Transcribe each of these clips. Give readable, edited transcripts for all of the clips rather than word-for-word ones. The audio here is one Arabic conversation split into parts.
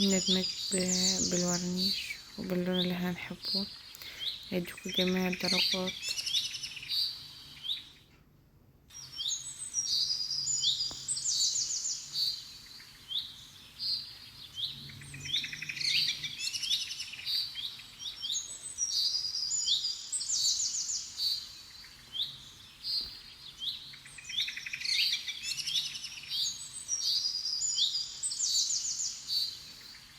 ندمج بالورنيش وباللون اللي احنا نحبه، هيديكوا جميع الدرجات.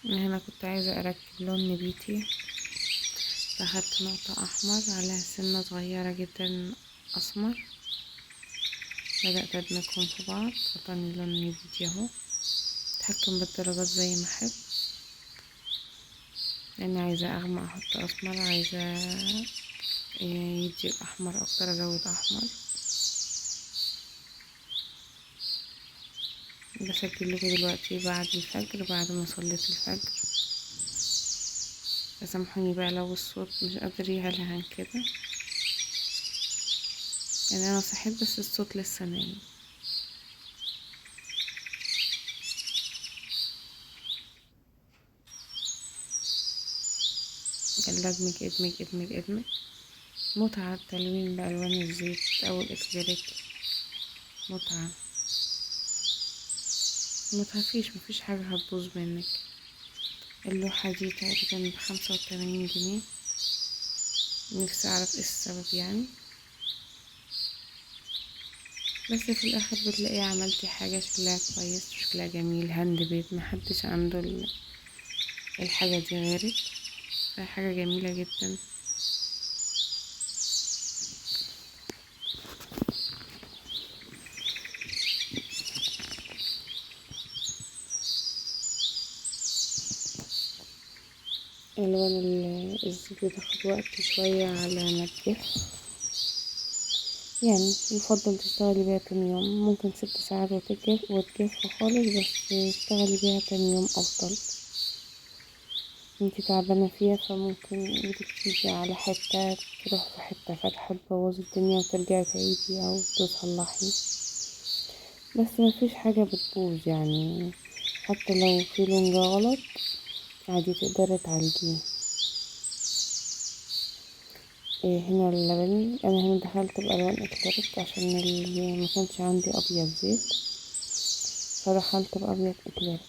هنا كنت عايزة اركب لون نبيتي، فاخدت نقطة احمر عليها سنة صغيرة جدا اسمر، بدأت ادمجهم في بعض، عطاني لون نبيتي اهو. اتحكم بالدرجات زي ما احب، لاني عايزة اغمق احط اسمر، عايزة يدي الاحمر اكتر ازود احمر. بسجل لكم دلوقتي بعد الفجر، بعد ما صليت الفجر، فسامحوني بقى لو الصوت مش قادر يعلى كده، يعني انا صحيت بس الصوت لسه نايم. يلا ادمج ادمج ادمج ادمج. متعة التلوين بألوان الزيت او الاكريليك، متعة. مفيش حاجة هتبوظ منك. اللوحة دي تقريبا ب85 جنيه، نفسي اعرف ايه السبب يعني، بس في الاخر بتلاقي عملتي حاجة شكلها كويس وشكلها جميل، هاند بيت، محدش عنده الحاجة دي غيرك، فحاجة جميلة جدا. الوان الزيت بتاخد وقت شوية على ما تجف، يعني يفضل تشتغلي بيها تاني يوم، ممكن 6 ساعات وتجف خالص، بس تشتغلي بيها تاني يوم افضل. انتي تعبانة فيها فممكن ايدك تيجي على حتة تروح في حتة فتحة تبوظ الدنيا وترجعي تعيدي او تصلحي، بس مفيش حاجة بتبوظ يعني، حتى لو في لون غلط عادي تقدري تعالجيه. هنا اللبني، انا هنا دخلت بالوان اكليريك عشان اللي ما كانش عندي ابيض زيت، فدخلت بابيض اكليريك.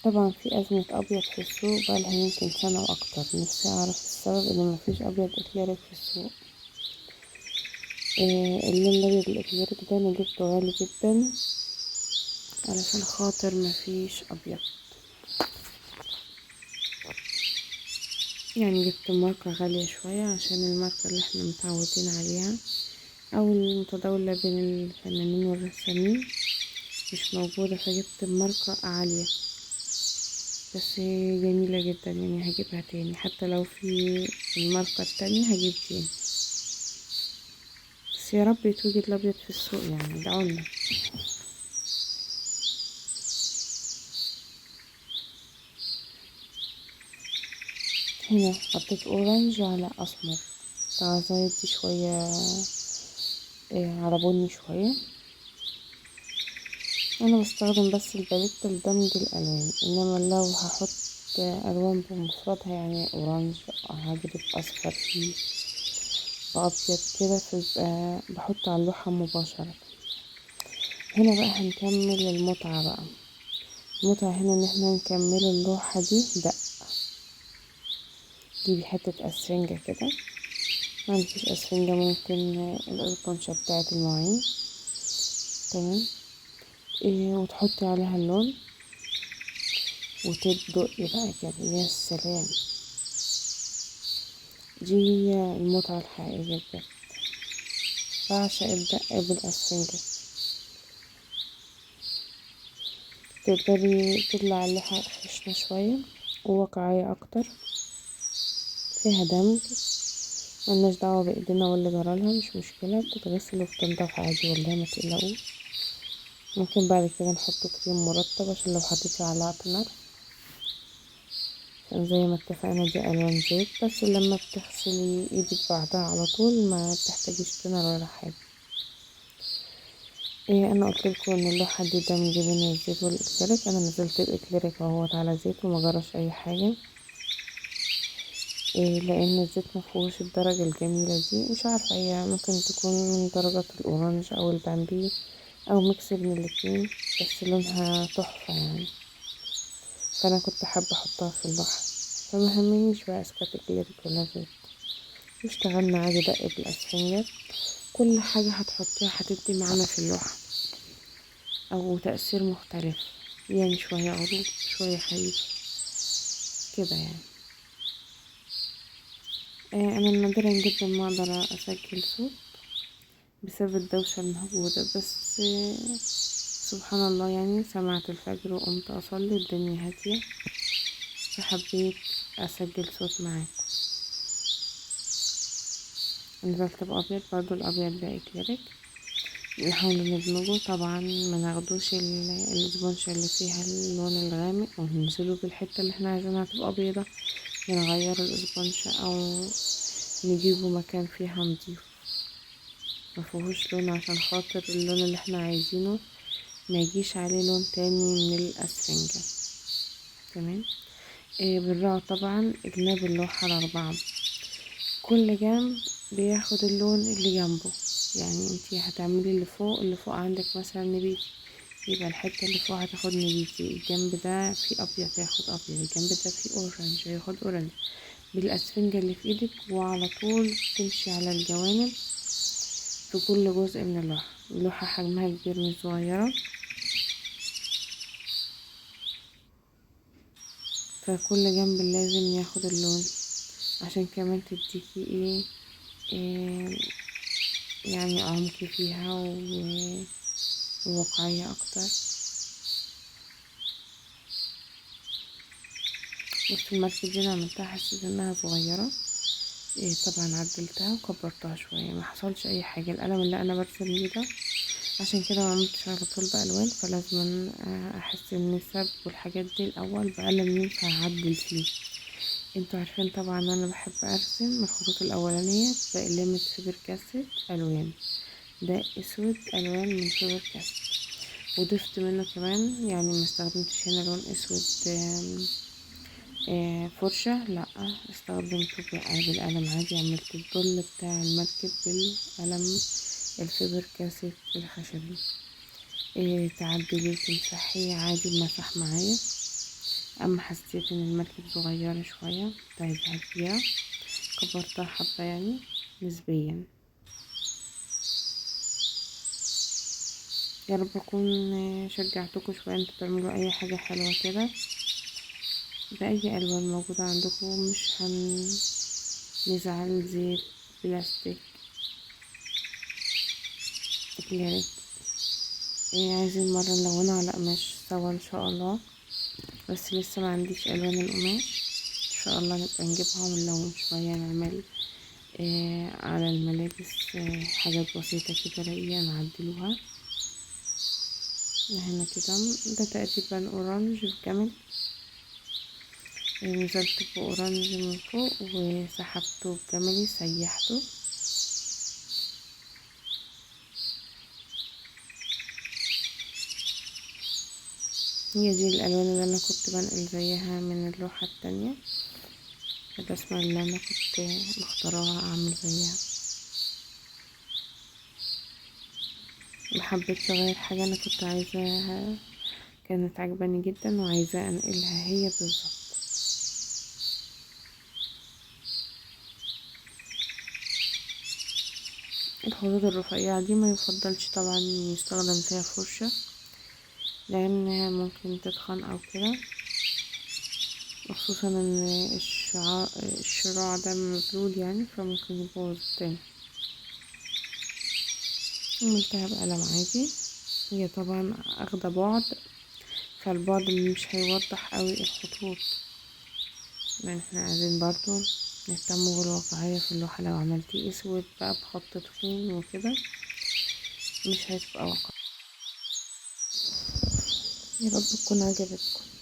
طبعا في ازمه ابيض في السوق بقالها يمكن سنه واكتر، نفسي اعرف السبب ان مفيش ابيض اكليريك في السوق. اللون الابيض الاكليريك ده انا جبته غالي جدا علشان خاطر مفيش ابيض، يعني جبت ماركة غالية شوية عشان الماركة اللي احنا متعودين عليها او المتداولة بين الفنانين والرسامين مش موجودة، فجبت ماركة عالية بس جميلة جدا، يعني هجيبها تاني حتى لو في الماركة التانية هجيب تاني، بس يا رب يتوجد الابيض في السوق يعني، ادعولنا. هنا حطيت اورنج على اسمر، عايزة يدي شوية على بني شوية. انا بستخدم بس الباليت لدمج الالوان، انما لو هحط الوان بمفردها يعني اورنج هجيب اصفر فيه بأبيض كده، فيبقى بحط على اللوحة مباشرة. هنا بقى هنكمل المتعة بقى، المتعة هنا ان احنا نكمل اللوحة دي دق. جيبي حتة اسفنجة كده، ما عندكيش اسفنجة ممكن الاسبونشة بتاعة المواعين، تمام. وتحطي عليها اللون وتدقي بقى كده، يا سلام، دي هي المتعة الحقيقية بجد. بعشق الدق بالاسفنجة، تقدري تطلع اللوحة خشنة شوية وواقعية اكتر، فيها دمج، ملناش دعوة بايدينا واللي جرالها، مش مشكلة، بتتغسل وبتنضف عادي والله ما تقلقوش. ممكن بعد كده نحط كريم مرطب عشان لو حطيتي على نار، عشان زي ما اتفقنا دي الوان زيت، بس لما بتغسلي ايدك بعدها على طول ما بتحتاجيش تونر ولا حاجة. انا قلت لكم ان اللوحه دي دمج بين الزيت والاكليريك. انا نزلت الاكليريك اهوت على زيت وما جراش اي حاجه. لان الزيت مفيهوش الدرجه الجميله دي، مش عارفه هي ممكن تكون من درجات الاورانج او البامبي او ميكس بين الاتنين، بس لونها تحفه يعني. فانا كنت حابه احطها في اللوحه، فمهمنيش بقى اسكات اكليريك ولا زيت. واشتغلنا عادي دق بالاسفنجة. كل حاجه هتحطيها هتدي معانا في اللوحه او تأثير مختلف، يعني شوية غروب شوية خريف كده يعني. انا نادرا جدا ما اقدر اسجل صوت بسبب الدوشة الموجودة، بس سبحان الله يعني سمعت الفجر وقمت اصلي الدنيا هادية، فحبيت اسجل صوت معاكم. نزلت بأبيض برضو، الأبيض ده اكليريك. نحاول ندمجه طبعا، ما ناخدوش الاسبونشة اللي فيها اللون الغامق وننزله بالحتة اللي احنا عايزينها تبقى بيضة، نغير الاسبونشة او نجيبه مكان فيها نضيف مفيهوش لون، عشان خاطر اللون اللي احنا عايزينه ما يجيش عليه لون تاني من الاسفنجة. تمام. بالراحة طبعا جناب اللوحة الاربعة، كل جنب بياخد اللون اللي جنبه. يعني انتي هتعملي اللي فوق عندك مثلا نبيتي، يبقى الحتة اللي فوق هتاخد نبيتي، الجنب ده فيه ابيض هياخد ابيض، الجنب ده فيه اورنج هياخد اورنج، بالاسفنجة اللي في ايدك. وعلى طول تمشي على الجوانب في كل جزء من اللوحة. اللوحة حجمها كبير مش صغيرة، فكل جنب لازم ياخد اللون عشان كمان تديكي إيه يعني عمق فيها وواقعية اكتر. بص المركب دي انا عملتها حسيت انها صغيرة، طبعا عدلتها وكبرتها شوية، ما حصلش اي حاجة. القلم اللي انا برسم بيه ده عشان كده ما عملتش على طول بألوان، فلازم احس النسب والحاجات دي الاول بقلم ينفع اعدل فيه. انتوا عارفين طبعا انا بحب ارسم الخطوط الاولانية بقلمة فيبر كاسيت الوان، ده اسود الوان من فيبر كاسيت، وضفت منه كمان يعني ما استخدمتش هنا لون اسود فرشة، لا استخدمته بالقلم عادي. عملت الظل بتاع المركب بالقلم الفيبر كاسيت الخشبي. تعدلي وتمسحي عادي المسح معايا. اما حسيت ان المركب صغيرة شوية كنت عايزاها كبيرة، كبرتها حبة يعني نسبيا. يا رب اكون شجعتكم شوية انتوا تعملوا اي حاجة حلوة كده بأي ألوان موجودة عندكم. مش هنزعل زيت، بلاستيك، اكليريك. عايزين مرة نلونها على قماش سوا ان شاء الله، بس لسه ما عنديش الوان القماش. ان شاء الله نبقى نجيبها ونلون شوية، نعمل على الملابس حاجات بسيطة كده رقيقة نعدلوها. هنا كده ده تقريبا اورانج بكامل. نزلت بأورانج من فوق وسحبته بجملي سيحته. هي دي الالوان اللي انا كنت بنقل زيها من اللوحة التانية، الرسمة اللي انا كنت مختارها اعمل زيها. محبتش اغير حاجة انا كنت عايزاها، كانت عجباني جدا وعايزة انقلها هي بالظبط. الخطوط الرفيعة دي ما يفضلش طبعا يستخدم فيها فرشة لانها ممكن تتخن او كده، وخصوصا ان الشراع ده مبلول يعني فممكن يبوظ تاني. عملتها بقلم عادي، هي طبعا اخده بعد، فالبعد مش هيوضح قوي الخطوط، لان احنا عايزين برضو نهتم بالواقعية في اللوحة. لو عملتيه اسود بقى بخط تخين وكده مش هتبقى واقعية. يا رب تكون عجبتكم.